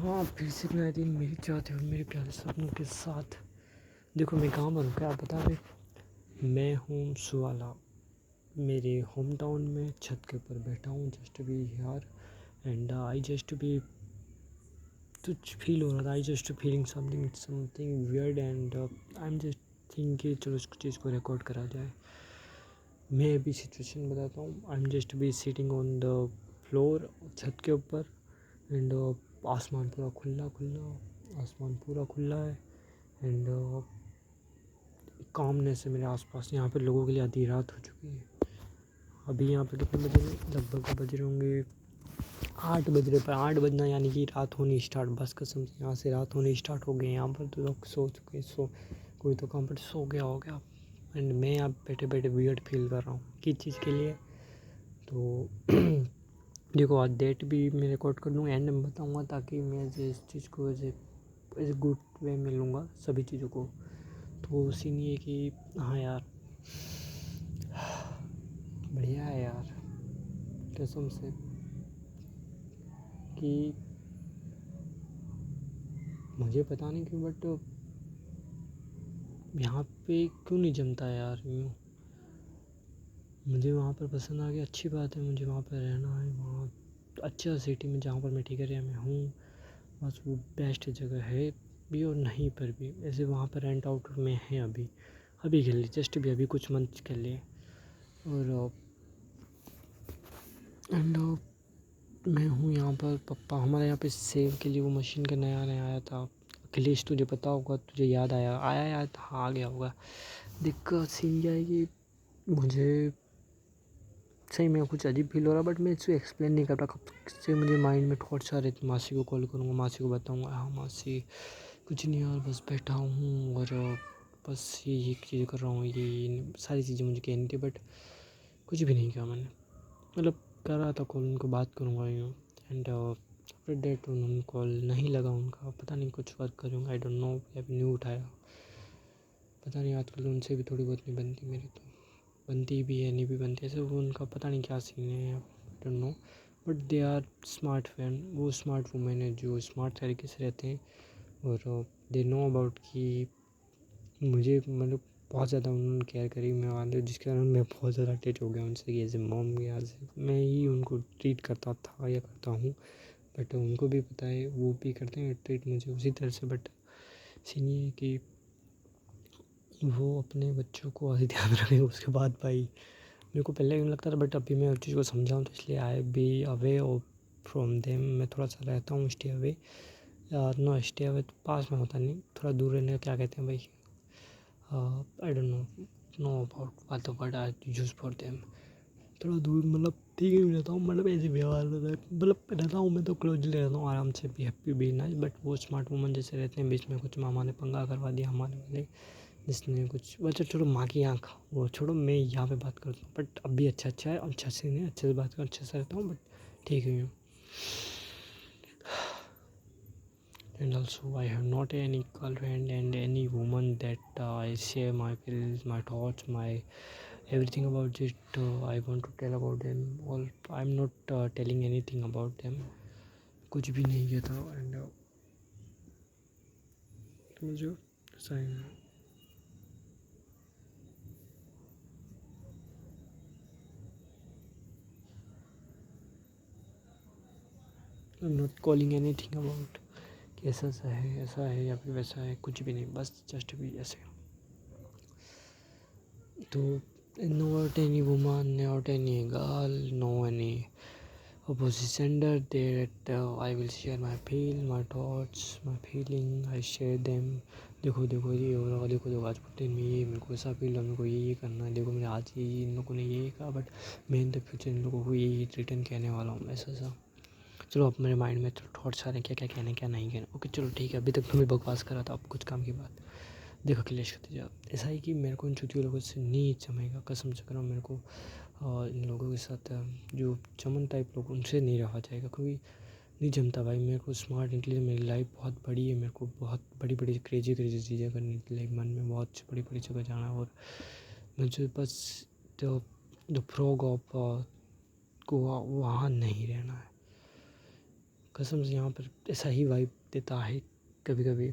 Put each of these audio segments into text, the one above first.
हाँ, फिर से नए दिन मेरी चाहते हो मेरे प्यारे सपनों के साथ। देखो मैं कहाँ पर हूँ क्या बता रहे। मैं हूँ सुवाला, मेरे होम टाउन में छत के ऊपर बैठा हूँ just be here and I just be कुछ फील हो रहा था। I just feeling something weird and I am just think कि चलो इस चीज़ को रिकॉर्ड करा जाए। मैं अभी सिचुएशन बताता हूँ। I am just be sitting on the floor, छत के ऊपर एंड आसमान पूरा खुला खुला, आसमान पूरा खुला है एंड कामनेस है मेरे आसपास। यहाँ पे लोगों के लिए आधी रात हो चुकी है। अभी यहाँ पे कितने बजे लगभग बज रहे होंगे 8 बज रहे, पर 8 बजना यानी कि रात होनी स्टार्ट। बस कसम से यहाँ से रात होनी स्टार्ट हो गई। यहाँ पर तो लोग सो चुके, कोई तो काम पर सो गया हो गया एंड मैं यहाँ बैठे बैठे वियर्ड फील कर रहा हूँ। किस चीज़ के लिए तो देखो आज डेट भी मैं रिकॉर्ड कर दूँगा, एंड में बताऊँगा ताकि मैं इस चीज़ को एज गुड वे में लूँगा सभी चीज़ों को। तो सीन ये कि हाँ यार बढ़िया है यार कसम से कि मुझे पता नहीं क्यों बट यहाँ पे क्यों नहीं जमता यार यूँ। मुझे वहाँ पर पसंद आ गया, अच्छी बात है, मुझे वहाँ पर रहना है। वहाँ अच्छा सिटी में जहाँ पर मैं ठीक एरिया में हूँ, बस वो बेस्ट जगह है भी और नहीं पर भी ऐसे वहाँ पर रेंट आउट में है अभी के लिए, जस्ट भी अभी कुछ मंथ के लिए। और एंड मैं हूँ यहाँ पर। पापा हमारे यहाँ पे सेव के लिए वो मशीन का नया नया आया था। अखिलेश तुझे पता होगा, तुझे याद आया याद हाँ आ गया होगा। दिक्कत सीन क्या है कि मुझे सही में कुछ अजीब फील हो रहा, बट मैं इसे एक्सप्लेन नहीं कर रहा। कब से मुझे माइंड में थॉट्स आ रहे थे। मासी को कॉल करूँगा, मासी को बताऊँगा हाँ मासी कुछ नहीं यार बस बैठा हूँ और बस ये चीज़ कर रहा हूँ, ये सारी चीज़ें मुझे कहनी थी बट कुछ भी नहीं किया मैंने। मतलब कर रहा था कॉल, उनको बात करूँगा यूँ एंड आफ्टर डेट उन्होंने कॉल नहीं लगा उनका, पता नहीं कुछ वर्क करूँगा, आई डोंट नो, अभी नहीं उठाया। पता नहीं आजकल उनसे भी थोड़ी बहुत नहीं बनती मेरी, तो बनती भी है नहीं भी बनती ऐसे, वो उनका पता नहीं क्या सीन है, I don't know. But they are smart fan, वो स्मार्ट वुमेन है जो स्मार्ट तरीके से रहते हैं और दे नो अबाउट कि मुझे मतलब बहुत ज़्यादा उन्होंने केयर करी मैं वाले, जिसके कारण मैं बहुत ज़्यादा अटैच हो गया उनसे कि एज ए मॉम या मैं ही उनको ट्रीट करता था या करता हूँ। बट उनको भी पता है, वो भी करते हैं ट्रीट मुझे उसी तरह से। बट सीन ये है कि वो अपने बच्चों को आगे ध्यान रखें। उसके बाद भाई मेरे को पहले क्यों लगता था, बट अभी मैं उस चीज़ को समझाऊँ तो इसलिए I be away from them. मैं थोड़ा सा रहता हूँ stay away, no stay away तो पास में होता नहीं, थोड़ा दूर रहने का क्या कहते हैं भाई, आई don't know about what the word I use for them. थोड़ा दूर मतलब ठीक ही रहता हूँ, मतलब ऐसे व्यवहार रहता है, मतलब रहता हूँ मैं तो क्लोजली रहता हूँ आराम से, भी हैप्पी भी नाइस। बट वो स्मार्ट वूमन जैसे रहते हैं, बीच में कुछ मामा ने पंगा करवा दिया हमारे वाले, जिसने कुछ बच्चा छोड़ो माँ की आँख वो छोड़ो, मैं यहाँ पे बात करता हूँ। बट अब भी अच्छा है, अच्छा से नहीं, अच्छे से बात कर, अच्छे से रहता हूँ बट ठीक ही हूँ। And also I have not any girlfriend and any woman that I share my feelings, my thoughts, my everything about it. I want to tell about them. All I'm not telling anything about them. कुछ भी नहीं किया था and मुझे साइन I am not calling anything about कि ऐसा है या फिर वैसा है, कुछ भी नहीं, बस जस्ट भी ऐसे। तो not any woman, not any girl, no any opposite gender that I will share my my thoughts, my feeling, I share them। देखो ये हो रहा, देखो आज दिन में ये मेरे को ऐसा फील हो, मेरे को ये करना है, देखो मैंने आज ये इन लोगों ने ये कहा, बट मैं इन द फ्यूचर इन लोगों को ये रिटर्न कहने वाला हूँ ऐसा। चलो अब मेरे माइंड में तो थॉट्स आ रहे हैं क्या क्या कहने क्या नहीं कहना। ओके चलो ठीक है, अभी तक तो मैं बकवास कर रहा था, अब कुछ काम की बात। देखो अखिलेश खतीजा, ऐसा ही कि मेरे को इन चुतियों लोगों से नहीं जमेगा, कसम से कर रहा हूँ। मेरे को इन लोगों के साथ जो चमन टाइप लोग, उनसे नहीं रहा जाएगा, क्योंकि नहीं जमता भाई। मेरे को स्मार्ट इंटेलिजेंट, मेरी लाइफ बहुत बड़ी है, मेरे को बहुत बड़ी बड़ी क्रेजी चीज़ें करनी थी लाइक मन में, बहुत बड़ी बड़ी जगह जाना, और मुझे बस द फ्रॉग ऑफ को वहाँ नहीं रहना है। कसम से यहाँ पर ऐसा ही वाइब देता है कभी कभी।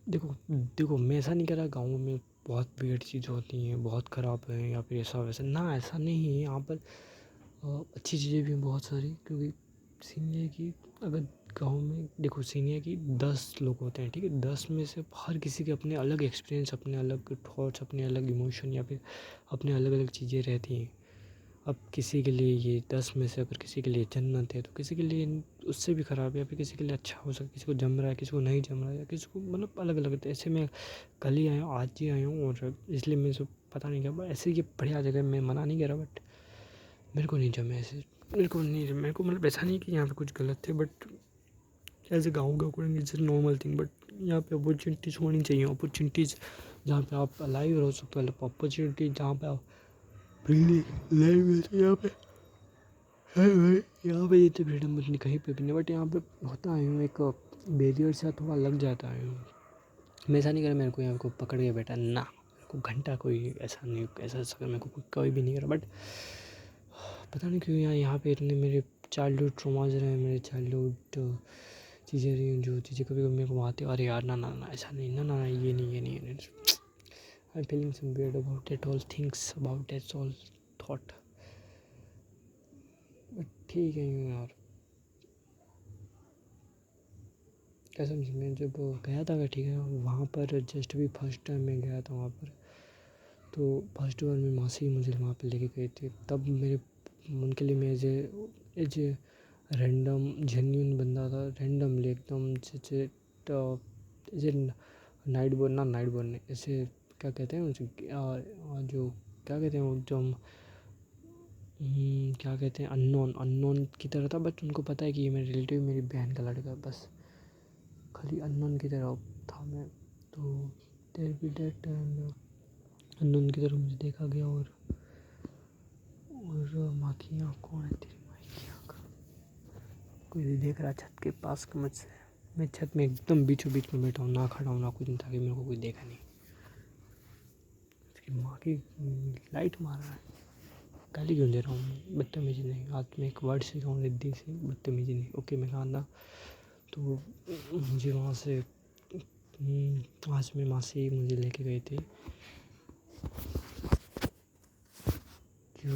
देखो मैं ऐसा नहीं कह रहा गाँव में बहुत वियर्ड चीज़ होती हैं, बहुत ख़राब है या फिर ऐसा वैसा ना, ऐसा नहीं है। यहाँ पर अच्छी चीज़ें भी हैं बहुत सारी, क्योंकि सीन ये है कि अगर गाँव में देखो सीन ये है कि 10 लोग होते हैं, ठीक है, 10 में से हर किसी के अपने अलग एक्सपीरियंस, अपने अलग थॉट्स, अपने अलग इमोशन या फिर अपने अलग अलग चीज़ें रहती हैं। अब किसी के लिए ये 10 में से अगर किसी के लिए जन्नत है तो किसी के लिए उससे भी ख़राब है, या फिर किसी के लिए अच्छा हो सकता है, किसी को जम रहा है, किसी को नहीं जम रहा है, या किसी को मतलब अलग अलग। तो ऐसे मैं कल ही आया हूँ, आज ही आया हूँ, और इसलिए मैं सब पता नहीं क्या ऐसे ये बढ़िया जगह मैं मना नहीं कर रहा, बट मेरे को नहीं जमे ऐसे। मेरे को मतलब ऐसा नहीं कि यहाँ पे कुछ गलत थे, बट एज ए गाँव के according it's normal thing. But यहाँ पे अपॉर्चुनिटीज़ होनी चाहिए, अपॉर्चुनिटीज़ जहाँ पे आप अलाइव रह सकते हो, अपॉर्चुनिटी जहाँ पे आप फ्रीली लैंग्वेज यहाँ पे है भाई। यहाँ पे इतनी फ्रीडम अपनी कहीं पे भी नहीं, बट यहाँ पे होता है एक बैरियर सा थोड़ा लग जाता है। मैं ऐसा नहीं कर मेरे को यहाँ को पकड़ के बैठा ना, मेरे को घंटा कोई ऐसा नहीं, ऐसा मेरे को कोई भी नहीं करा। बट पता नहीं क्यों यहाँ पे इतने मेरे चाइल्डहुड ट्रॉमाज रहे हैं, मेरे चाइल्डहुड चीज़ें रही जो चीज़ें कभी कभी मेरे को आती है, अरे यार ना ना ना ऐसा नहीं, ना ना ये नहीं ये नहीं, I am feeling some weird about that all things, about that all thought. But ठीक है यार, कसम से मैं जब गया था ठीक है वहाँ पर, जस्ट भी फर्स्ट टाइम मैं गया था वहाँ पर, तो फर्स्ट बार में मासी मुझे वहाँ पे लेके गई थी। तब मेरे उनके लिए मैं एज ए रैंडम जेन्यून बंदा था, रैंडमली एकदम जैसे एज ए नाइट बोर्न, ना नाइट बोर्न नहीं, ऐसे क्या कहते हैं उसे, जो क्या कहते हैं वो जो हम क्या कहते हैं, अननोन की तरह था। बट उनको पता है कि ये मेरे रिलेटिव, मेरी बहन का लड़का है, बस खाली अननोन की तरह था मैं। तो देयर बी डेट अननोन की तरह मुझे देखा गया। और माँ की आँख कौन है, तेरी माँ की आँख, कोई नहीं देख रहा छत के पास का मुझसे। मैं छत में एकदम बीचों बीच में बैठा हूँ, ना खड़ा हूँ ना कुछ नहीं, ताकि मेरे को कोई देखा नहीं। उसकी माँ की लाइट मार रहा है, गाली क्यों दे रहा हूँ, बदतमीजी नहीं। आज मैं एक वर्ड सीखा हूँ रिद्धि से, बदतमीजी नहीं, ओके मैं कहा था। तो मुझे वहाँ से आज मेरी मासी मुझे लेके गई थी, जो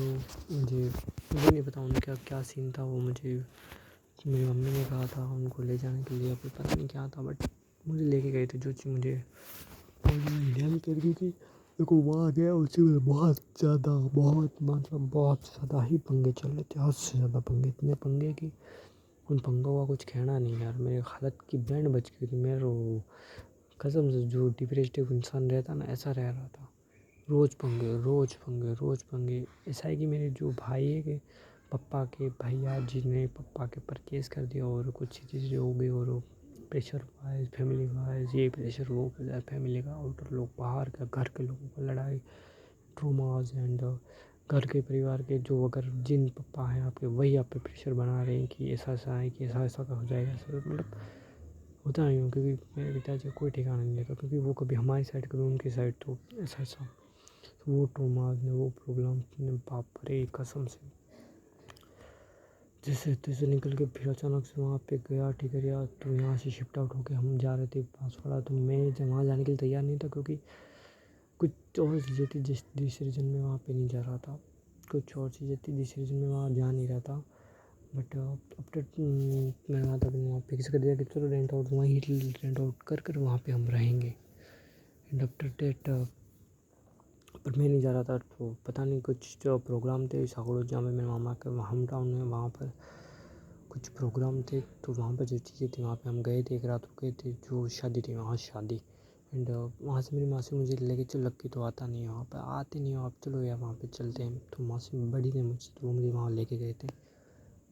मुझे नहीं पता उनका क्या सीन था। वो मुझे मेरी मम्मी ने कहा था उनको ले जाने के लिए, कोई पता नहीं क्या था, बट मुझे लेके गए थे। जो चीज़ मुझे इंडिया में कर गई थी, देखो वहाँ गया उसी में बहुत मतलब बहुत ज़्यादा ही पंगे चल रहे थे, हद से ज़्यादा पंगे, इतने पंगे कि उन पंगों का कुछ कहना नहीं यार। मेरी हालत की बैंड बच गई थी। मेरे वो कसम से जो डिप्रेस्ड इंसान रहता ना, ऐसा रह रहा था। रोज़ पंगे रोज़ पंगे रोज़ पंगे। ऐसा है कि मेरे जो भाई है कि पापा के भैया जी ने पापा के ऊपर केस कर दिया, और कुछ चीज़ें हो गई, और प्रेशर वाइज, फैमिली वाइज, ये प्रेशर वो प्रेशर, फैमिली का, आउटर लोग, बाहर का, घर के लोगों का लड़ाई, ट्रोमाज एंड घर के परिवार के जो अगर जिन पापा हैं आपके, वही आप पे प्रेशर बना रहे हैं कि ऐसा ऐसा है, कि ऐसा ऐसा का हो जाएगा, ऐसा मतलब होता नहीं हूँ। क्योंकि मेरे पिताजी कोई ठिकाना नहीं लेता, क्योंकि वो कभी हमारी साइड कभी उनकी साइड, तो ऐसा ऐसा वो ट्रोमाज ने, वो प्रॉब्लम ने, बाप रे कसम से जैसे तैसे निकल के फिर अचानक से वहाँ पे गया, ठीक है यार। तो यहाँ से शिफ्ट आउट होके हम जा रहे थे बांसवाड़ा, तो मैं जब वहाँ जाने के लिए तैयार नहीं था, क्योंकि कुछ और चीज़ें थी जिस रीज़न में वहाँ पे नहीं जा रहा था, कुछ और चीज़ें थी जिस रीज़न में वहाँ जा नहीं रहा था। बट आफ्टर मैं वहाँ तक वहाँ फिक्स कर दिया कि चलो रेंट आउट वहीं रेंट आउट कर वहाँ पे हम रहेंगे। एंड आफ्टर डेट पर मैं नहीं जा रहा था, तो पता नहीं कुछ जो प्रोग्राम थे सागरो, जहाँ पे मेरे मामा के होम टाउन है, वहाँ पर कुछ प्रोग्राम थे। तो वहाँ पर जो चीज़ें थी वहाँ पे हम गए थे, एक रात रुके थे, जो शादी थी वहाँ शादी। एंड वहाँ से मेरी मासी मुझे लेके चल, लक्की तो आता नहीं है वहाँ पर, आते नहीं हो आप, चलो यार वहाँ पे चलते हैं। तो मासी बड़ी थी मुझसे, तो वो मुझे वहाँ लेके गए थे।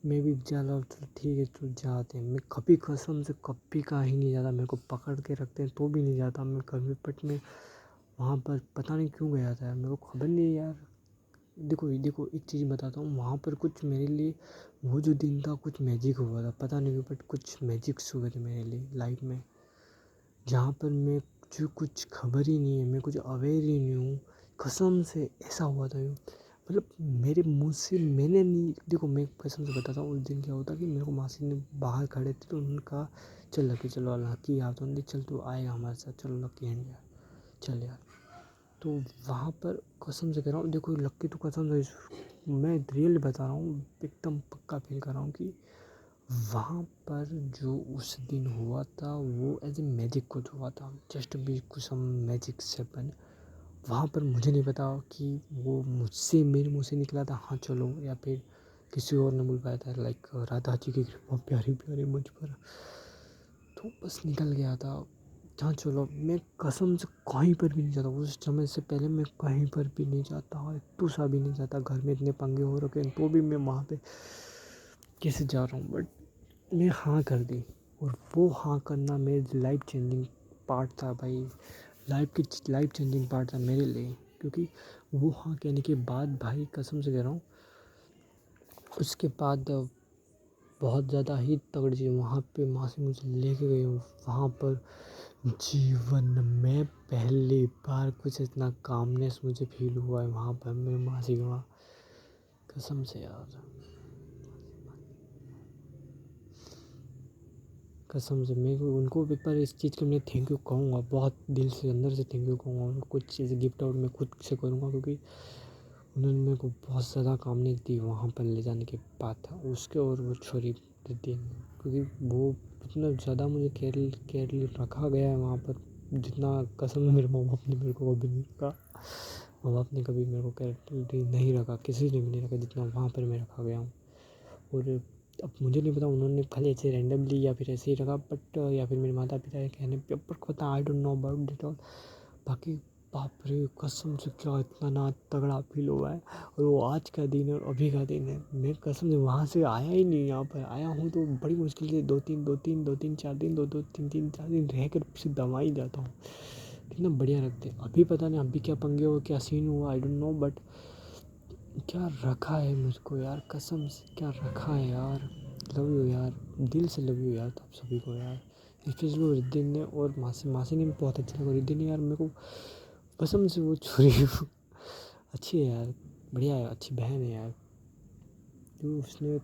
मैं भी चलो चलो ठीक है चल जाते हैं। मैं कभी कसम से कभी कहीं नहीं जाता, मेरे को पकड़ के रखते हैं तो भी नहीं जाता मैं कभी। बट मैं वहाँ पर पता नहीं क्यों गया था यार, मेरे को खबर नहीं यार। देखो एक चीज़ बताता हूँ, वहाँ पर कुछ मेरे लिए वो जो दिन था कुछ मैजिक हुआ था, पता नहीं क्यों, बट कुछ मैजिक्स हुए थे मेरे लिए लाइफ में, जहाँ पर मैं जो कुछ खबर ही नहीं है, मैं कुछ अवेयर ही नहीं हूँ, कसम से ऐसा हुआ था। मतलब मेरे मुँह से मैंने नहीं, देखो मैं कसम से बताता हूँ उस दिन क्या होता कि मेरे को मासी ने बाहर खड़े थे तो उन्होंने कहा चल लकी, चलो लकी यार, तो चल तू आएगा हमारे साथ, चलो लकी हैंड यार, चल यार। तो वहाँ पर कसम से कह रहा हूँ, देखो लकी तो कसम से मैं रियल बता रहा हूँ, एकदम पक्का फील कर रहा हूँ कि वहाँ पर जो उस दिन हुआ था वो एज ए मैजिक कुछ हुआ था, जस्ट बी कुछ सम मैजिक सेपन। वहाँ पर मुझे नहीं पता कि वो मुझसे, मेरे मुँह से निकला था हाँ चलो, या फिर किसी और ने बोल पाया था, लाइक राधा जी की कृपा प्यारी प्यारी मुझ पर, तो बस निकल गया था। हाँ चलो, मैं कसम से कहीं पर भी नहीं जाता, उस समय से पहले मैं कहीं पर भी नहीं जाता, इतू सा भी नहीं जाता, घर में इतने पंगे हो रखे हैं तो भी मैं वहाँ पे कैसे जा रहा हूँ, बट मैं हाँ कर दी। और वो हाँ करना मेरे लाइफ चेंजिंग पार्ट था भाई, लाइफ चेंजिंग पार्ट था मेरे लिए, क्योंकि वो हाँ कहने के बाद भाई कसम से कह रहा हूँ, उसके बाद बहुत ज़्यादा ही तगड़ी चीज़ वहाँ पे माँ से मुझे लेके गई हूँ। वहाँ पर जीवन में पहली बार कुछ इतना कामनेस मुझे फील हुआ है वहाँ पर, मेरे मासी के वहाँ, कसम से यार, कसम से मेरे को उनको एक बार इस चीज़ के लिए थैंक यू कहूँगा, बहुत दिल से अंदर से थैंक यू कहूँगा उनको। कुछ चीज़ें गिफ्ट आउट मैं खुद से करूँगा, क्योंकि उन्होंने मेरे को बहुत ज़्यादा कामनेस दी वहाँ पर ले जाने के बाद, उसके और वो छोरी दी, क्योंकि वो इतना ज़्यादा मुझे केयरली रखा गया है वहाँ पर, जितना कसम है मेरे माँ बाप ने मेरे को कभी नहीं रखा। माँ बाप ने कभी मेरे को केयरली नहीं रखा, किसी ने भी नहीं रखा जितना वहाँ पर मैं रखा गया हूँ। और अब मुझे नहीं पता उन्होंने खाली ऐसे रैंडमली या फिर ऐसे ही रखा, बट या फिर मेरे माता पिता के कहने पे, पर पता I don't know about that all. बाकी बाप रे कसम से क्या इतना ना तगड़ा फील हुआ है। और वो आज का दिन है और अभी का दिन है, मैं कसम से वहाँ से आया ही नहीं, यहाँ पर आया हूँ तो बड़ी मुश्किल से दो तीन चार दिन, दो तीन चार दिन रह कर फिर दवा ही जाता हूँ। कितना बढ़िया रखते, अभी पता नहीं अभी क्या पंगे हुआ, क्या सीन हुआ, आई डोंट नो, बट क्या रखा है मुझको यार, कसम से क्या रखा है यार। लव यू यार, दिल से लव यू यार आप सभी को यार, स्पेशली रिद्धिन ने और मासी ने भी बहुत अच्छा लगा। रिद्धिन ने यार मेरे को कसम से वो छोरी अच्छी है यार, बढ़िया है, अच्छी बहन है यार, जो उसने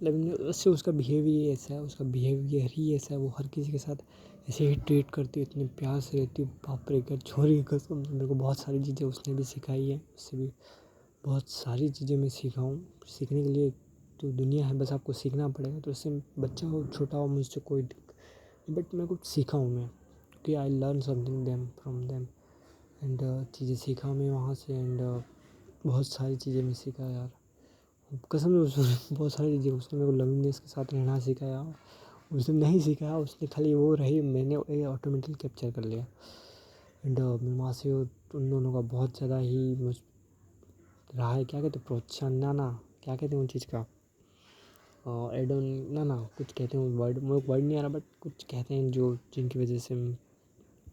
वैसे उसका बिहेवियर ऐसा है, उसका बिहेवियर ही ऐसा है, वो हर किसी के साथ ऐसे ही ट्रीट करती है, इतने प्यार से रहती है, बाप रे क्या छोरी, कसम से मेरे को बहुत सारी चीज़ें उसने भी सिखाई है, उससे भी बहुत सारी चीज़ें मैं सीखा हूँ। सीखने के लिए तो दुनिया है, बस आपको सीखना पड़ेगा। तो इससे बच्चा हो छोटा हो मुझसे कोई दिक्कत नहीं, बट मैं कुछ सीखा हूँ मैं, कि I learn something them from them, and चीज़ें सीखा मैं वहाँ से, एंड बहुत सारी चीज़ें मैं सीखा यार, कसम से उसने बहुत सारी चीज़ें, उसने मेरे को लविंगनेस के साथ रहना सिखाया, उसने नहीं सिखाया, उसने खाली वो रही, मैंने ये ऑटोमेटिकली कैप्चर कर लिया। एंड मेरी माँ से और उन दोनों का बहुत ज़्यादा ही मुझ रहा है, क्या कहते हैं, प्रोत्साहन, ना क्या कहते हैं उन चीज़ का, एडोन, ना कुछ कहते हैं वर्ड, मुझे वर्ड नहीं आ रहा, बट कुछ कहते हैं जो जिनकी वजह से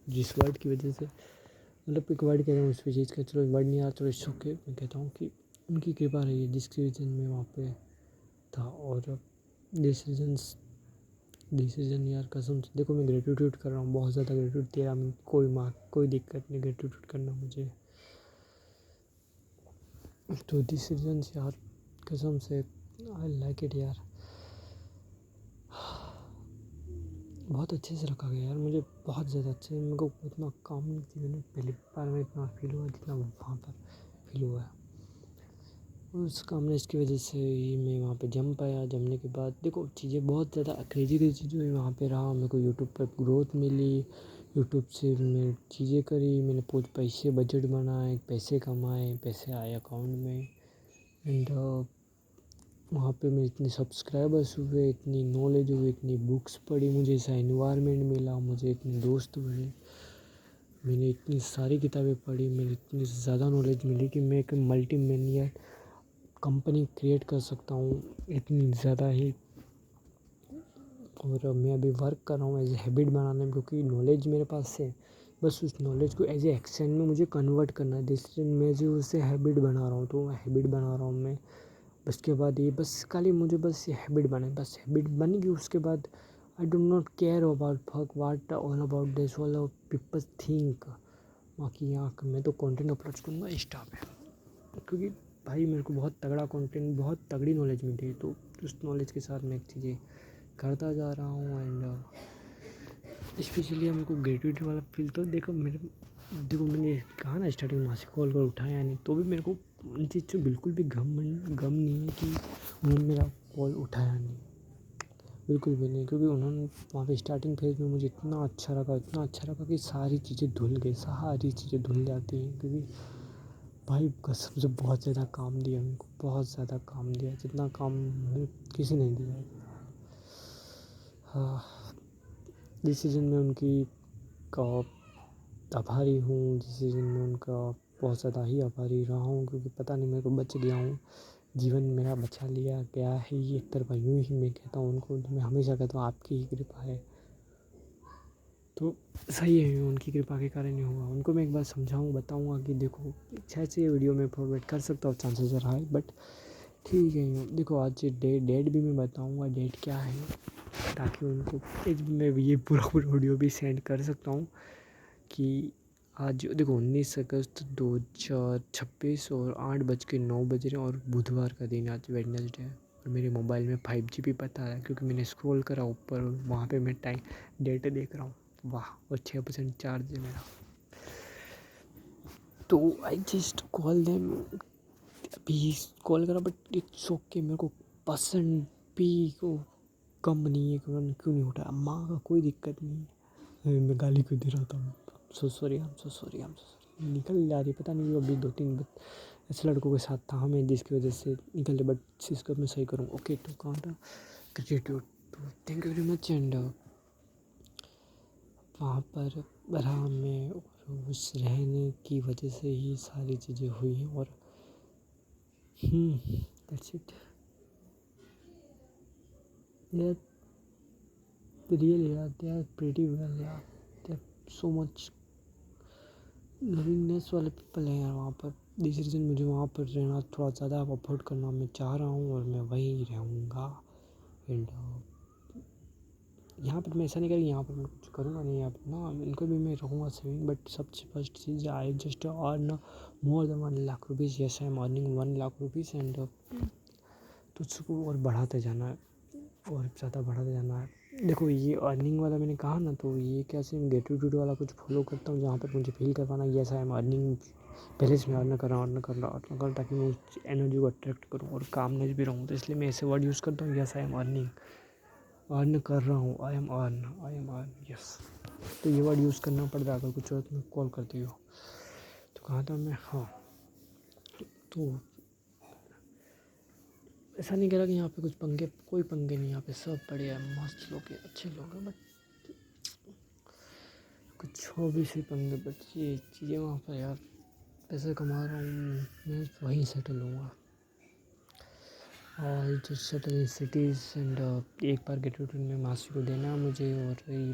जिस वर्ड की वजह से, मतलब एक वर्ड कहते हैं उस चीज़ का, चलो वर्ड नहीं आ रहा, चलो इट्स ओके, मैं कहता हूँ कि उनकी कृपा रही है जिसकी रीज़न मैं वहाँ पे था। और डिसीजन यार कसम से, देखो मैं ग्रेटिट्यूड कर रहा हूँ, बहुत ज़्यादा ग्रेटिट्यूड, तेरा में कोई दिक्कत नहीं ग्रेटिट्यूड करना मुझे। तो डिसीजन यार कसम से आई लाइक इट यार, बहुत अच्छे से रखा गया यार मुझे, बहुत ज़्यादा अच्छे, मेरे को इतना काम नहीं थी, मैंने पहली बार में इतना फील हुआ जितना वहाँ पर फील हुआ है। उस कामनेस की वजह से ही मैं वहाँ पे जम पाया। जमने के बाद देखो चीज़ें बहुत ज़्यादा क्रेजी चीज़ें हुई वहाँ पे रहा, मेरे को यूट्यूब पर ग्रोथ मिली, यूट्यूब से मैं चीज़ें करी, मैंने कुछ पैसे बजट बनाए, पैसे कमाए, पैसे आए अकाउंट में, एंड वहाँ पे मेरे इतने सब्सक्राइबर्स हुए, इतनी नॉलेज हुई, इतनी बुक्स पढ़ी, मुझे ऐसा एनवायरनमेंट मिला, मुझे इतने दोस्त बने, मैंने इतनी सारी किताबें पढ़ी, मेरी इतनी ज़्यादा नॉलेज मिली कि मैं एक मल्टी मिलियन कंपनी क्रिएट कर सकता हूँ, इतनी ज़्यादा ही। और मैं अभी वर्क कर रहा हूँ एज ए हैबिट बनाने में, क्योंकि नॉलेज मेरे पास है, बस उस नॉलेज को एज ए एक्शन में मुझे कन्वर्ट करना है, जिससे मैं जो उससे हैबिट बना रहा हूँ, तो हैबिट बना रहा हूँ मैं। उसके बाद ये बस खाली मुझे बस ये हैबिट बने, बस हैबिट बन गई, उसके बाद I don't not care about fuck what all about this all people think, बाकी यहाँ मैं तो कंटेंट अपलोड करूँगा इंस्टा पे, क्योंकि भाई मेरे को बहुत तगड़ा कंटेंट, बहुत तगड़ी नॉलेज मिली है, तो उस नॉलेज के साथ मैं चीज़ें करता जा रहा हूँ। एंड स्पेशली मेरे को ग्रेजुएट वाला फील, तो देखो मैंने कहा ना स्टार्टिंग में मासी कॉल कर उठाया नहीं, तो भी मेरे को उन चीज़ से बिल्कुल भी गम नहीं है कि उन्होंने मेरा कॉल उठाया नहीं, बिल्कुल भी नहीं, क्योंकि उन्होंने वहाँ पे स्टार्टिंग फेज़ में मुझे इतना अच्छा लगा कि सारी चीज़ें सारी चीज़ें धुल जाती हैं, क्योंकि भाई कसम से बहुत ज़्यादा काम दिया उनको, बहुत ज़्यादा काम दिया, जितना काम मुझे किसी ने दिया है। हाँ, डिसीजन में उनकी का आभारी हूँ, डिसीजन में उनका बहुत ज़्यादा ही आभारी रहा हूँ, क्योंकि पता नहीं मेरे को बच गया हूँ, जीवन मेरा बचा लिया गया है ये एक तरफा, यूँ ही मैं कहता हूँ उनको, मैं हमेशा कहता हूँ आपकी ही कृपा है, तो सही है, उनकी कृपा के कारण ही हुआ। उनको मैं एक बार बताऊँगा कि देखो शायद से ये वीडियो में फॉरवर्ड कर सकता हूँ, चांसेस रहा है, बट ठीक है। देखो आज डेट भी मैं बताऊँगा, डेट क्या है, ताकि उनको मैं ये पूरा वीडियो भी सेंड कर सकता हूँ कि आज देखो 19 अगस्त 2026 और 8:09 बज रहे हैं, और बुधवार का दिन आज वेडनेसडे है, और मेरे मोबाइल में 5G भी पता है, क्योंकि मैंने स्क्रॉल करा ऊपर, वहाँ पे मैं डेट देख रहा हूँ, वाह, और 6% चार्ज है मेरा, तो आई जस्ट कॉल देम, अभी कॉल करा, बट इट्स ओके, मेरे को पसंद भी को कम नहीं है कि उन्होंने क्यों नहीं उठाया, माँ का कोई दिक्कत नहीं है, मैं गाली क्यों दे रहा था, सो सॉरी, निकल जा रही, पता नहीं, अभी 2-3 ऐसे लड़कों के साथ था हमें, जिसकी वजह से निकल, बट इसको मैं सही करूँ। ओके, तो कहाँ था, ग्रेटिट्यूड, तो thank you very much. And वहाँ पर रहा मैं, और उस रहने की वजह से ही सारी चीज़ें हुई हैं, और दैट्स इट यार, रियल यार, दे आर प्रीटी वेल यार, they are so much lovingness वाले पीपल हैं यार वहाँ पर। जिस रीज़न मुझे वहाँ पर रहना थोड़ा ज़्यादा अफोर्ड करना मैं चाह रहा हूँ, और मैं वहीं रहूँगा। एंड यहाँ पर मैं ऐसा नहीं करूँ, यहाँ पर मैं कुछ करूँगा नहीं, यहाँ पर ना इनको भी मैं रहूँगा सेविंग, बट सबसे first cheese I just earn more than 1 lakh rupees. Yes, I am earning 1 lakh rupees, and तो उसको और बढ़ाते जाना है, और ज़्यादा बढ़ाते जाना है। देखो ये अर्निंग वाला मैंने कहा ना, तो ये कैसे ग्रेटिट्यूड वाला कुछ फॉलो करता हूँ, जहाँ पर मुझे फील करवाना यस आई एम अर्निंग, पहले से मैं अर्न कर रहा हूँ, ताकि मैं उस एनर्जी को अट्रैक्ट करूँ और कामनेस भी रहूँ, तो इसलिए मैं ऐसे वर्ड यूज़ करता हूँ, yes I am earning, earn कर रहा हूँ, आई एम अर्न, यस, तो ये वर्ड यूज़ करना पड़ता है अगर कुछ और में कॉल करती हो। तो कहा था मैं, हाँ, तो ऐसा नहीं कह रहा कि यहाँ पे कोई पंगे नहीं, यहाँ पे सब बढ़िया है, मस्त लोग हैं, अच्छे लोग हैं, बट कुछ हो भी से पंगे, बट ये चीज़ें वहाँ पर यार, पैसे कमा रहा हूँ मैं, वहीं सेटल हूँगा, और जो सेटल इन सिटीज़। एंड एक बार ग्रेटिट्यूड में मासी को देना है मुझे, और ये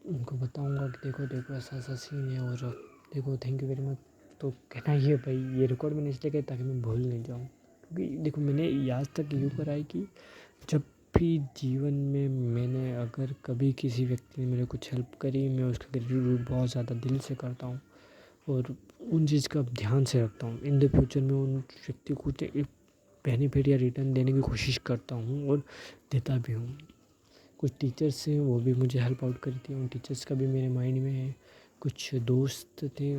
उनको बताऊँगा कि देखो ऐसा सीन है, और देखो थैंक यू वेरी मच, तो कहना ही है भाई, ये रिकॉर्ड मैंने इसलिए किया ताकि मैं भूल नहीं जाऊँ, क्योंकि देखो मैंने आज तक यूँ करा है कि जब भी जीवन में मैंने अगर कभी किसी व्यक्ति ने मेरे कुछ हेल्प करी, मैं उसका ग्रेटिट्यूड बहुत ज़्यादा दिल से करता हूँ, और उन चीज़ का ध्यान से रखता हूँ। इन द फ्यूचर में उन व्यक्ति को एक बेनिफिट या रिटर्न देने की कोशिश करता हूँ, और देता भी हूँ। कुछ टीचर्स हैं, वो भी मुझे हेल्प आउट करी थी, उन टीचर्स का भी मेरे माइंड में है। कुछ दोस्त थे,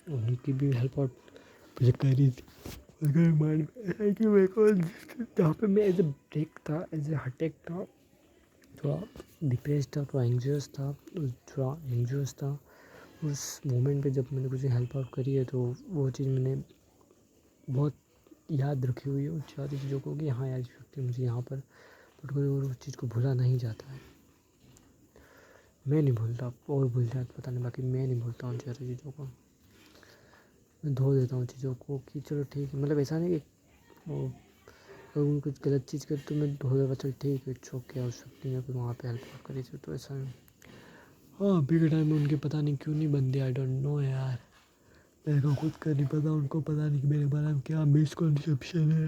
उनकी भी हेल्प आउट मुझे करी थी, अगर माइंड में है कि मेरे को जहाँ पे मैं एज ए हटेक था, थोड़ा डिप्रेस था, थोड़ा एंग्जियस था, उस मोमेंट पे जब मैंने कुछ हेल्प आउट करी है, तो वो चीज़ मैंने बहुत याद रखी हुई है, उन सारी चीज़ों को, कि हाँ यार इस व्यक्ति मुझे यहाँ पर पर्टिकुलर, और उस चीज़ को भूला नहीं जाता है, मैं नहीं भूलता, और भूल जाए तो पता नहीं, बाकी मैं नहीं भूलता उन सारी चीज़ों को, मैं धो देता हूँ चीज़ों को कि चलो ठीक है, मतलब ऐसा नहीं कि वो अगर उन कुछ गलत चीज़ कर तो मैं धो देता, चल ठीक है, छो क्या उस व्यक्ति ने फिर वहाँ पे हेल्प आउट करी थी, तो ऐसा नहीं। हाँ, अभी के टाइम में उनके पता नहीं क्यों नहीं बनते, आई डोंट नो यार, मेरे को खुद का नहीं पता, उनको पता नहीं कि मेरे बारे में क्या मिसकॉन्सेप्शन है।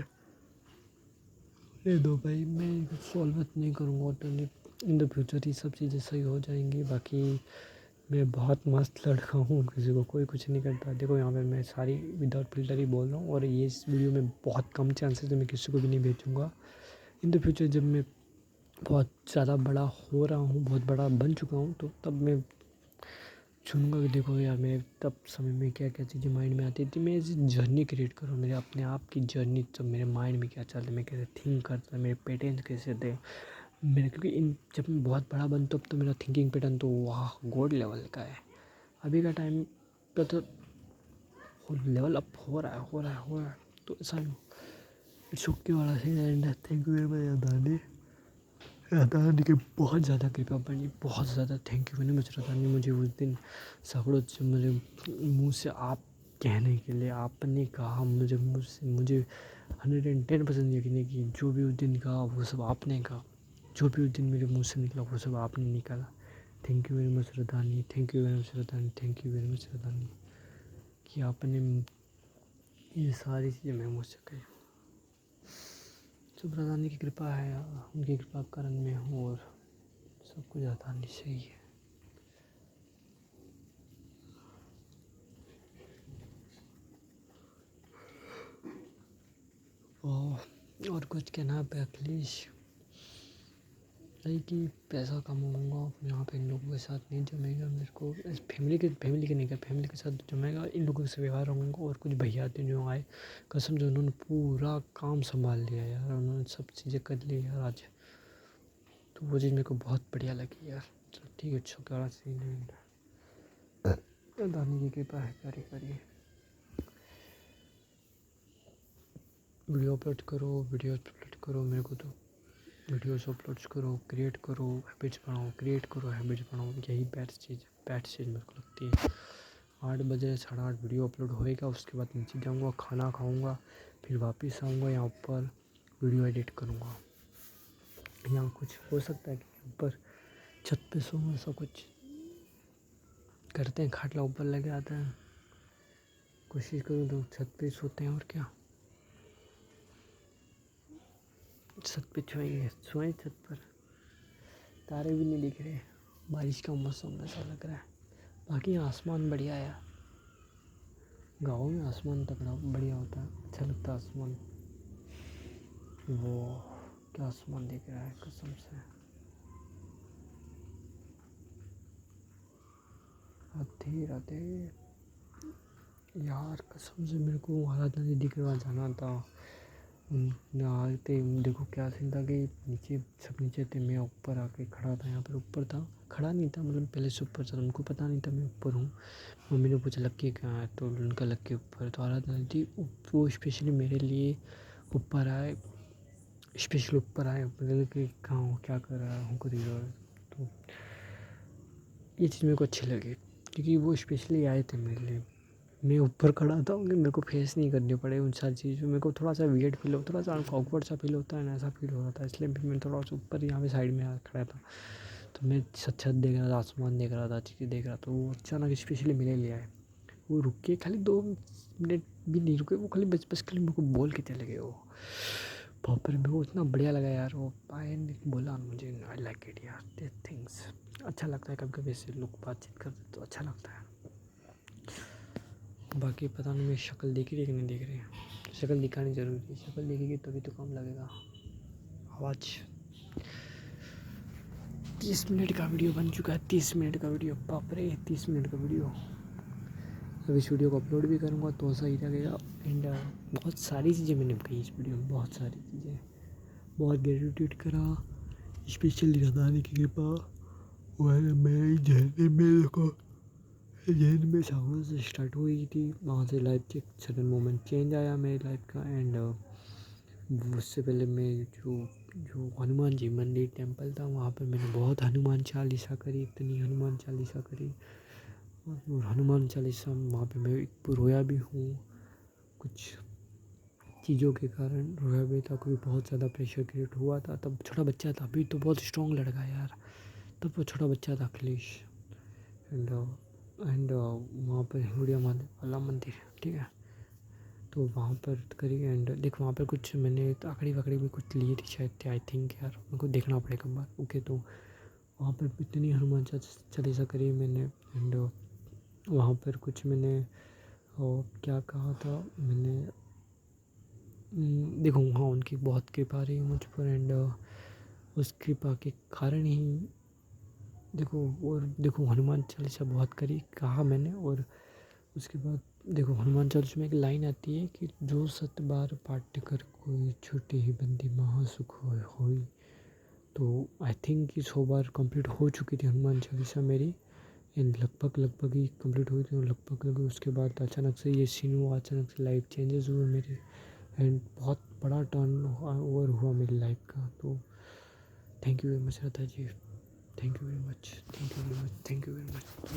ये दो भाई, मैं कुछ सॉल्व नहीं करूँगा, ऑटोमेटिक इन द फ्यूचर ये सब चीज़ें सही हो जाएंगी। बाकी मैं बहुत मस्त लड़का हूँ, किसी को कोई कुछ नहीं करता। देखो यहाँ पे मैं सारी विदाउट फ़िल्टर ही बोल रहा हूँ और ये इस वीडियो में बहुत कम चांसेस है मैं किसी को भी नहीं भेजूँगा। इन द फ्यूचर जब मैं बहुत ज़्यादा बड़ा हो रहा हूँ, बहुत बड़ा बन चुका हूँ, तो तब मैं चुनूँगा कि देखो यार मेरे तब समय में क्या-क्या चीज़ें माइंड में आती थी। मैं ऐसी जर्नी क्रिएट करूँ, मेरे अपने आप की जर्नी, जब मेरे माइंड में क्या चल रहा है, मैं कैसे थिंक करता था, मेरे पैटर्न्स कैसे थे। मेरे क्योंकि इन जब मैं बहुत बड़ा बनता हूँ तब तो मेरा थिंकिंग पैटर्न तो वाह गॉड लेवल का है। अभी का टाइम पे तो लेवल अप हो रहा है। तो ऐसा इट्स ओके वाला scene and thank you very much Adani. Adani की बहुत ज़्यादा कृपा बनी, बहुत ज़्यादा thank you very much Adani. मुझे उस दिन सगड़ों से मुझे मुँह से आप कहने के लिए आपने कहा, मुझे मुँह से मुझे 110% यकीन है कि जो भी उस दिन कहा वो सब आपने कहा, जो भी उस दिन मेरे मुँह से निकला वो सब आपने निकाला। Thank you very much Adani, thank you very much Adani, thank you very much Adani कि आपने ये सारी चीज़ें मैं मुझसे कही। सब अदानी की कृपा है, उनकी कृपा के कारण मैं हूँ और सब कुछ अदानी से ही है। और कुछ कहना पे अखिलेश भाई कि पैसा कमाऊँगा यहाँ पे इन लोगों के साथ नहीं जमेगा मेरे को, फैमिली के नहीं कर, फैमिली के साथ जमेगा, इन लोगों से व्यवहार रहूँगा। और कुछ भैया थे जो आए, कसम से उन्होंने पूरा काम संभाल लिया यार, उन्होंने सब चीज़ें कर ली यार आज। तो वो चीज़ मेरे को बहुत बढ़िया लगी यार। चलो ठीक है, छोटा सीन है, दानी की कृपा है, करिए वीडियो अपलोड करो मेरे को तो वीडियोस अपलोड करो, क्रिएट करो, हैबिट्स बनाओ, हैबिट्स बनाओ, यही बेस्ट चीज़ मेरे को लगती है। 8 बजे 8:30 वीडियो अपलोड होएगा, उसके बाद नीचे जाऊँगा, खाना खाऊँगा, फिर वापस आऊँगा यहाँ ऊपर वीडियो एडिट करूँगा। यहाँ कुछ हो सकता है कि ऊपर छत पे सोऊँ, ऐसा कुछ करते हैं, खाटला ऊपर लगे आता है, कोशिश करूँ तो छत पे सोते हैं और क्या, छत पे सोएं छत पर। तारे भी नहीं दिख रहे, बारिश का मौसम ऐसा लग रहा है। बाकी आसमान बढ़िया है यार, गाँव में आसमान तगड़ा बढ़िया होता है, अच्छा लगता है आसमान। वो क्या आसमान दिख रहा है कसम से, राधे राधे यार, कसम से मेरे को आराधना दीदी के पास जाना था। आते देखो क्या सीन था कि नीचे सब नीचे थे, मैं ऊपर आके खड़ा था, यहाँ पर ऊपर था, खड़ा नहीं था मतलब पहले से ऊपर था, उनको पता नहीं था मैं ऊपर हूँ। मम्मी ने पूछा लक्की कहाँ है, तो उनका लक्की ऊपर। तो आराधना दीदी वो स्पेशली मेरे लिए ऊपर आए, स्पेशल ऊपर आए, मतलब कि कहाँ हो, क्या कर रहा हूँ, कर रहा है। तो ये चीज़ मेरे को अच्छी लगी क्योंकि वो स्पेशली आए थे मेरे लिए। मैं ऊपर खड़ा था कि मेरे को फेस नहीं करनी पड़े उन सारी चीज़ों, मेरे को थोड़ा सा वियर्ड फील हो, थोड़ा सा ऑकवर्ड सा फील होता है ना, ऐसा फील हो रहा था, इसलिए फिर मैं थोड़ा सा ऊपर यहाँ पे साइड में खड़ा था। तो मैं छत देख रहा था, आसमान देख रहा था, चीज़ें देख रहा था। वो अचानक स्पेशली मेरे लिए आए, वो रुक के खाली 2 मिनट भी नहीं रुके, वो खाली बस खाली मेरे को बोल के चले गए। वो बाप रे, मेरे को इतना बढ़िया लगा यार। वो आए ने बोला मुझे, आई लाइक इट यार, दिस थिंग्स अच्छा लगता है, कभी कभी ऐसे लोग बातचीत करते तो अच्छा लगता है। बाकी पता नहीं मेरी शक्ल दिख रही है कि नहीं दिख रही है, शक्ल दिखानी ज़रूरी है, शक्ल दिखेगी तभी तो काम लगेगा। आवाज़ 30 मिनट का वीडियो बन चुका है, 30 मिनट का वीडियो, बाप रे 30 मिनट का वीडियो। अब इस वीडियो को अपलोड भी करूँगा तो सही लगेगा। एंड बहुत सारी चीज़ें मैंने कही इस वीडियो में, बहुत सारी चीज़ें, बहुत ग्रेटिट्यूड करा, स्पेशली रदानी की कृपा। वह मेरी जर्नी मेरे को जर्नी में सागरों से स्टार्ट हुई थी, वहाँ से लाइफ के सडन मोमेंट चेंज आया मेरी लाइफ का। एंड उससे पहले मैं जो जो हनुमान जी मंदिर टेंपल था, वहाँ पर मैंने बहुत हनुमान चालीसा करी, इतनी हनुमान चालीसा करी। और हनुमान चालीसा वहाँ पे मैं रोया भी हूँ, कुछ चीज़ों के कारण रोया भी था, क्योंकि बहुत ज़्यादा प्रेशर क्रिएट हुआ था। तब छोटा बच्चा था, अभी तो बहुत स्ट्रॉन्ग लड़का है यार, तब वो छोटा बच्चा था अखिलेश। एंड वहाँ पर हिंगुड़िया महादेव वाला मंदिर, ठीक है, तो वहाँ पर करी। एंड देख वहाँ पर कुछ मैंने आखड़ी वाकड़ी भी कुछ लिए थी शायद थे, आई थिंक यार, मेरे को देखना पड़ेगा बार। ओके, तो वहाँ पर इतनी हनुमान चालीसा करी मैंने। एंड वहाँ पर कुछ मैंने क्या कहा था मैंने, देखो वहाँ उनकी बहुत कृपा रही मुझ पर। एंड उस कृपा के कारण ही देखो, और देखो हनुमान चालीसा बहुत करी कहा मैंने। और उसके बाद देखो हनुमान चालीसा में एक लाइन आती है कि जो 7 बार पाठ कर कोई छूटे ही बंदी महासुख होई। तो आई थिंक कि 100 बार कंप्लीट हो चुकी थी हनुमान चालीसा मेरी। एंड लगभग ही कंप्लीट हुई थी। लगभग उसके बाद अचानक से ये सीन हुआ, अचानक से लाइफ चेंजेस हुए मेरे। एंड बहुत बड़ा टर्न ओवर हुआ मेरी लाइफ का। तो thank you very much Radha ji, thank you very much, thank you very much, thank you very much. तो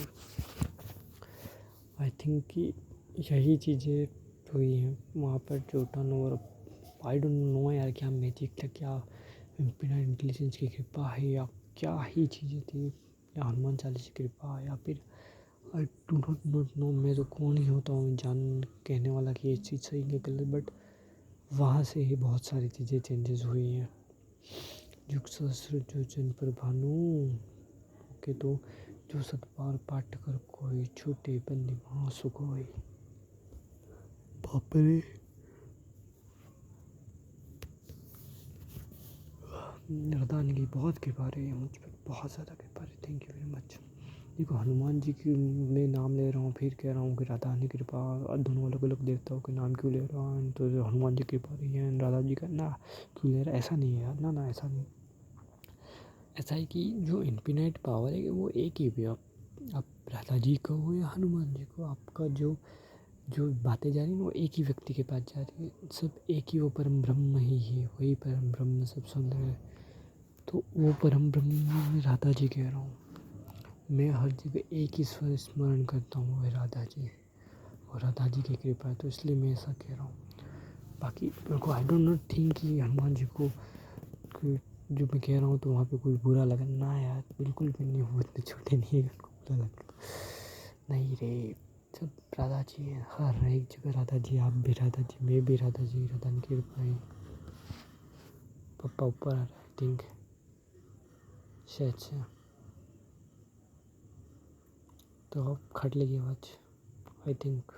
आई थिंक कि यही चीज़ें हुई हैं वहाँ पर जो turn over. I don't no यार, क्या मैजिक था, क्या इनफिनिट इंटेलिजेंस की कृपा है, या क्या ही चीज़ें थी, या हनुमान चालीसा की कृपा, या फिर आई डू नॉट नो। मैं तो कौन ही होता हूँ जान कहने वाला कि ये चीज़ सही है गलत। बट वहाँ से ही बहुत सारी चीज़ें चेंजेस हुई हैं। युग सहस्र जो जन पर भानु के, तो जो 7 बार पाठ कर कोई छूटे बंदी महासुख होई। बाप रे, राधानी की बहुत कृपा रही है मुझ पर, बहुत ज़्यादा कृपा रही। Thank you very much. देखो हनुमान जी की मैं नाम ले रहा हूँ, फिर कह रहा हूँ कि राधानी की कृपा, दोनों अलग अलग देवताओं के नाम क्यों ले रहा हूँ। तो जो हनुमान जी की कृपा रही है, राधा जी का ना क्यों ले रहा है, ऐसा नहीं है यार, ना ऐसा नहीं। ऐसा है कि जो इनफिनाइट पावर है वो एक ही भी, आप राधा जी को हो या हनुमान जी को, आपका जो जो बातें जा रही हैं वो एक ही व्यक्ति के पास जा रही है। सब एक ही, वो परम ब्रह्म ही है, वही परम ब्रह्म सब सुन रहे हैं। तो वो परम ब्रह्म मैं राधा जी कह रहा हूँ। मैं हर जगह एक ही स्वर स्मरण करता हूँ, वह राधा जी। और राधा जी की कृपा है, तो इसलिए मैं ऐसा कह रहा हूँ। बाकी मेरे को आई डोंट नॉट थिंक कि हनुमान जी को जो मैं कह रहा हूँ तो वहाँ पे कुछ बुरा लगा ना यार, बिल्कुल भी नहीं। वो इतने छोटे नहीं है उनको बुरा लगा, नहीं रे। सब राधा जी है, हर एक जगह राधा जी। आप भी राधा जी, मैं भी राधा जी, राधा की कृपा है। पप्पा ऊपर आ रहा है आई थिंक, शायद से। तो आप खट लेगी आवाज़ आई थिंक।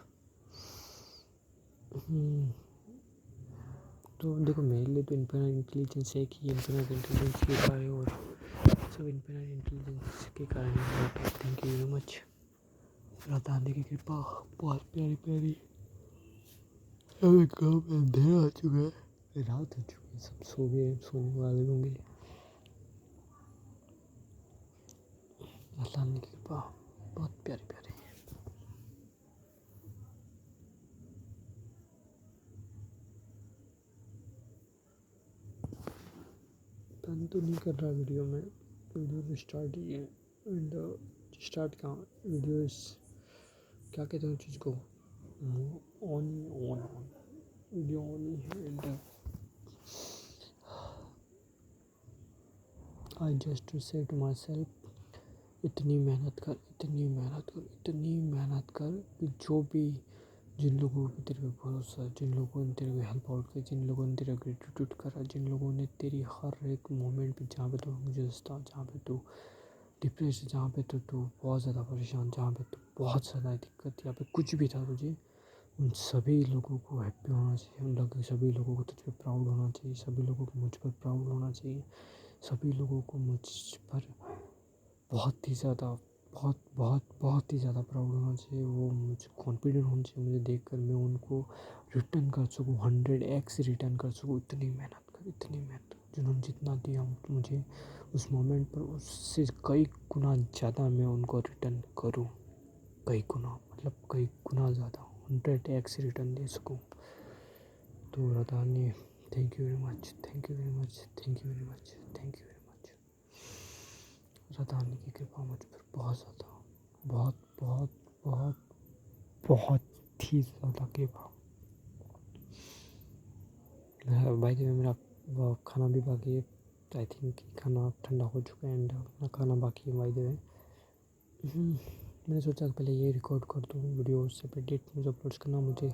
तो देखो मेरे लिए तो इनफिनिट इंटेलिजेंस है कि इनफिनिट इंटेलिजेंस के कारण, और सब इनफिनिट इंटेलिजेंस के कारण ही। Thank you very much. Radha आने की कृपा बहुत प्यारी प्यारी। अभी कब अंधेरा आ चुका है, रात हो चुकी है, सब सो गए, सोने वाले होंगे। राधा आने की कृपा बहुत प्यारी प्यारी। प्लान तो नहीं कर रहा वीडियो में, वीडियो तो स्टार्ट ही है। एंड स्टार्ट कहाँ, वीडियो क्या कहते हैं उस चीज़ को, on on on video on ही है। And I just to say to myself, इतनी मेहनत कर, इतनी मेहनत कर, इतनी मेहनत कर कि जो भी, जिन लोगों को तेरे पे भरोसा, जिन लोगों ने तेरे को हेल्प आउट किया, जिन लोगों ने तेरा ग्रेटिट्यूड करा, जिन लोगों ने तेरी हर एक मोमेंट पे, जहाँ पे तू एंग्जियस था, जहाँ पे तू डिप्रेस, जहाँ पे तू बहुत ज़्यादा परेशान, जहाँ पे तू बहुत ज़्यादा दिक्कत, यहाँ पे कुछ भी था तुझे, उन सभी लोगों को हैप्पी होना चाहिए। उन लोग सभी लोगों को तुझ पर प्राउड होना चाहिए। सभी लोगों को मुझ पर प्राउड होना चाहिए। सभी लोगों को मुझ पर बहुत ही ज़्यादा, बहुत ही ज़्यादा प्राउड होना चाहिए। वो मुझे कॉन्फिडेंट होना चाहिए, मुझे देखकर मैं उनको रिटर्न कर सकूँ, 100x रिटर्न कर सकूँ। इतनी मेहनत कर, इतनी मेहनत, जिन्होंने जितना दिया मुझे उस मोमेंट पर, उससे कई गुना ज़्यादा मैं उनको रिटर्न करूँ। कई गुना, मतलब कई गुना ज़्यादा, 100x रिटर्न दे सकूँ। तो Radhani, thank you very much, thank you very much, thank you very much, thank you very much. Radhani की कृपा मुझ पर बहुत ज़्यादा, बहुत बहुत बहुत बहुत ही ज़्यादा कृपा। भाई जी मेरा खाना भी बाकी है। आई थिंक खाना ठंडा हो चुका है। एंड अपना खाना बाकी है भाई जी। मैंने सोचा पहले ये रिकॉर्ड कर दूँ वीडियो, सेपरेट मुझे अपलोड करना। मुझे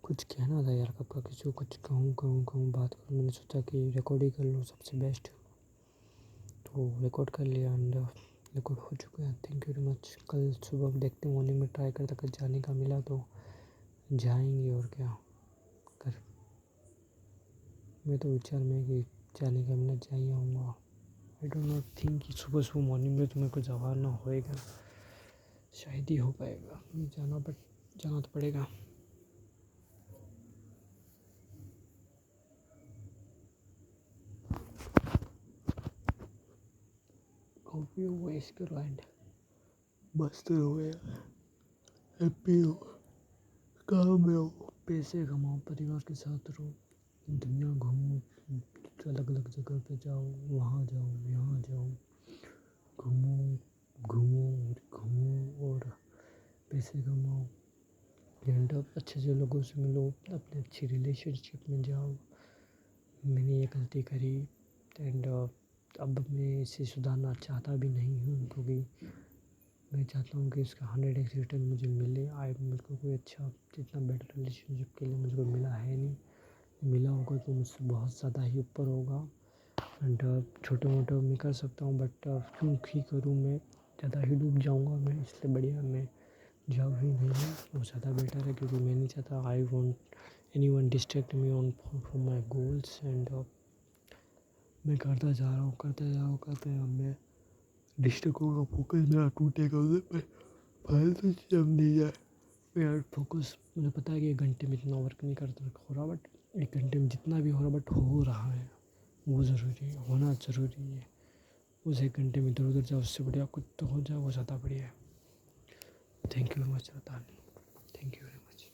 कुछ कहना था यार, कब का किसी को कुछ कहूँ बात करूँ। मैंने सोचा कि रिकॉर्ड ही कर लूँ, सबसे बेस्ट। तो रिकॉर्ड कर लिया एंड रिकॉर्ड हो चुका है। Thank you very much. कल सुबह देखते हैं, मॉर्निंग में ट्राई करते, अगर जाने का मिला तो जाएंगे और क्या कर। मैं तो विचार में कि जाने का मिला जा ही आऊँगा। आई डोंट नॉट थिंक कि सुबह सुबह मॉर्निंग में तो मेरे को जवाना होएगा, शायद ही हो पाएगा। जाना तो पड़ेगा। होप यू वेस्ट करो एंड मस्त रहो यार, हैप्पी हो, काम रहो, पैसे कमाओ, परिवार के साथ रहो, दुनिया घूमो, अलग अलग जगह पे जाओ, वहाँ जाओ, यहाँ जाओ, घूमो घूमो घूमो और पैसे कमाओ एंड अच्छे से लोगों से मिलो, अपने अच्छी रिलेशनशिप में जाओ। मैंने ये गलती करी एंड अब मैं इसे सुधारना चाहता भी नहीं हूँ, क्योंकि मैं चाहता हूँ कि इसका 100x रिटर्न मुझे मिले। मुझको कोई अच्छा जितना बेटर रिलेशनशिप के लिए मुझको मिला है नहीं, मिला होगा तो मुझसे बहुत ज़्यादा ही ऊपर होगा एंड छोटे मोटे मैं कर सकता हूँ, बट क्यों ही करूँ, मैं ज़्यादा ही डूब जाऊँगा मैं, इसलिए बढ़िया मैं जाऊँ ही नहीं, वो ज़्यादा बेटर है, क्योंकि मैं नहीं चाहता I want any one distract me on from my goals and मैं करता जा रहा हूँ मैं डिस्ट्रैक्ट होगा, फोकस मेरा टूटेगा उधर पे, फालतू चीज़ अब नहीं जाए मेरा फोकस। मुझे पता है कि 1 घंटे में इतना वर्क नहीं करता हो रहा, बट 1 घंटे में जितना भी हो रहा बट हो रहा है, वो ज़रूरी है, होना ज़रूरी है। उस 1 घंटे में इधर उधर जाओ, उससे बढ़िया कुछ तो हो जाए, वो ज़्यादा बढ़िया है। Thank you very much Ratani, thank you very much.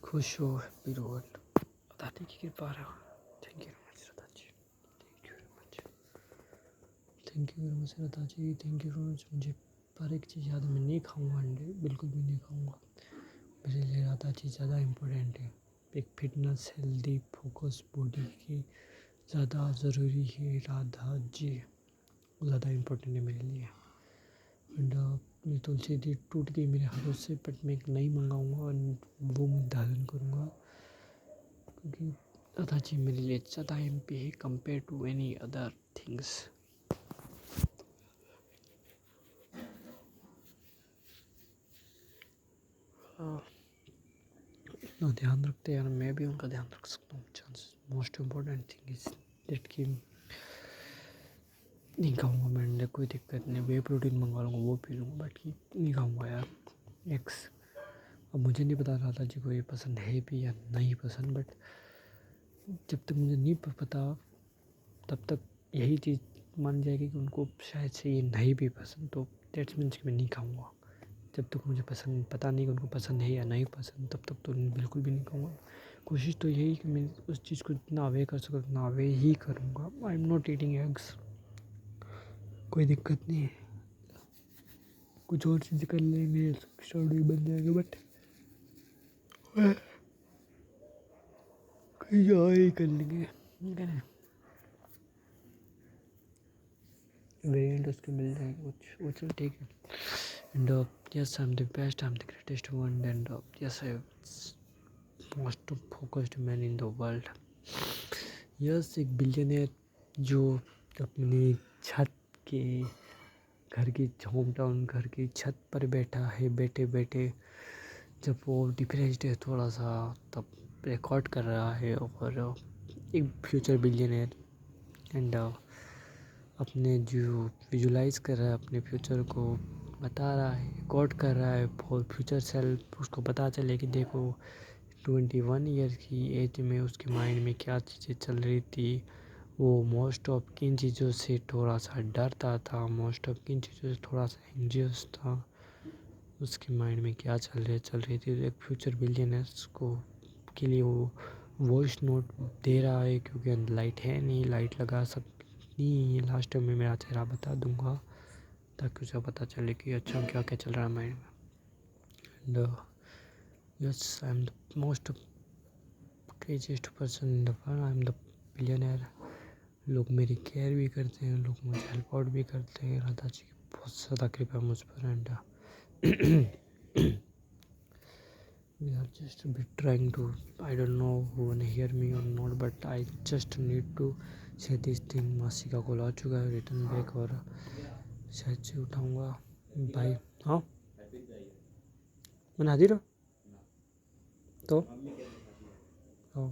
खुश हो, हैप्पी रहो, रतानी की कृपा रहो। Thank you very much Rataji, thank you very much, thank you very much Rataji, thank you very much. मुझे पर एक चीज़ याद है, मैं नहीं खाऊंगा अंडे, बिल्कुल भी नहीं खाऊंगा। मेरे लिए रताजी ज़्यादा इम्पोर्टेंट है। एक फिटनेस, हेल्दी, फोकस बॉडी की ज़्यादा ज़रूरी है राधा जी, ज़्यादा इम्पोर्टेंट है मेरे लिए एंड मेरी तुलसी दी टूट गई मेरे हाथों से, बट मैं एक नई मंगाऊंगा और वो मैं धारण करूँगा, क्योंकि राधा जी मेरे लिए ज़्यादा एमपी है compare to any other things. इतना ध्यान रखते हैं यार, मैं भी उनका ध्यान रख सकता हूँ। Chance most important thing is date की नहीं खाऊंगा मैं अंडे, कोई दिक्कत नहीं, वे प्रोटीन मंगवा लूँगा वो पी लूँगा, बट नहीं खाऊंगा यार एग्स। अब मुझे नहीं पता राधा जी को ये पसंद है भी या नहीं पसंद, बट जब तक मुझे नहीं पता तब तक यही चीज़ मान जाएगी कि उनको शायद से ये नहीं भी पसंद, तो दैट्स मीन्स कि मैं नहीं खाऊंगा। जब तक मुझे पसंद पता नहीं कि उनको पसंद है या नहीं पसंद, तब तक तो बिल्कुल भी नहीं खाऊंगा। कोशिश तो यही कि मैं उस चीज़ को जितना अवे कर सकूँ उतना अवे ही करूँगा। आई एम नॉट ईटिंग एग्स, कोई दिक्कत नहीं है, कुछ और चीज़ें कर लेंगे, शॉर्ट बन जाएगा, बट कहीं और ही कर लेंगे, वेरिएंट उसके मिल जाएंगे कुछ, वो चल ठीक है। And yes, I'm the best, I'm the greatest one and yes, I'm most focused man in the world. yes, एक बिलियनर जो अपनी छत के घर की होम टाउन घर की छत पर बैठा है, बैठे बैठे जब वो डिप्रेस्ड है थोड़ा सा, तब रिकॉर्ड कर रहा है, और एक फ्यूचर बिलियनर एंड अपने जो विजुलाइज कर रहा है अपने फ्यूचर को बता रहा है, रिकॉर्ड कर रहा है फॉर फ्यूचर सेल्फ। उसको पता चले कि देखो 21 ईयर की एज में उसके माइंड में क्या चीज़ें चल रही थी, वो मोस्ट ऑफ किन चीज़ों से थोड़ा सा डरता था, मोस्ट ऑफ किन चीज़ों से थोड़ा सा एंग्जियस था, उसके माइंड में क्या चल रही थी। तो एक फ्यूचर बिलियनर्स को के लिए वो वॉइस नोट दे रहा है, क्योंकि लाइट है नहीं, लाइट लगा सकती है, लास्ट टाइम में मेरा चेहरा बता दूंगा ताकि उसे पता चले कि अच्छा क्या क्या चल रहा है माइंड में। And yes, I am the most craziest person in the world, I am the billionaire. लोग मेरी केयर भी करते हैं, लोग मुझे हेल्प आउट भी करते हैं, राधा जी की बहुत ज़्यादा कृपा मुझ पर and We are just a bit trying to, I don't know who wanna hear me or not, but I just need to say this thing. मासी का कॉल आ चुका है, रिटर्न बैक, और शायद से उठाऊंगा भाई। हाँ बना दी रहा तो हाँ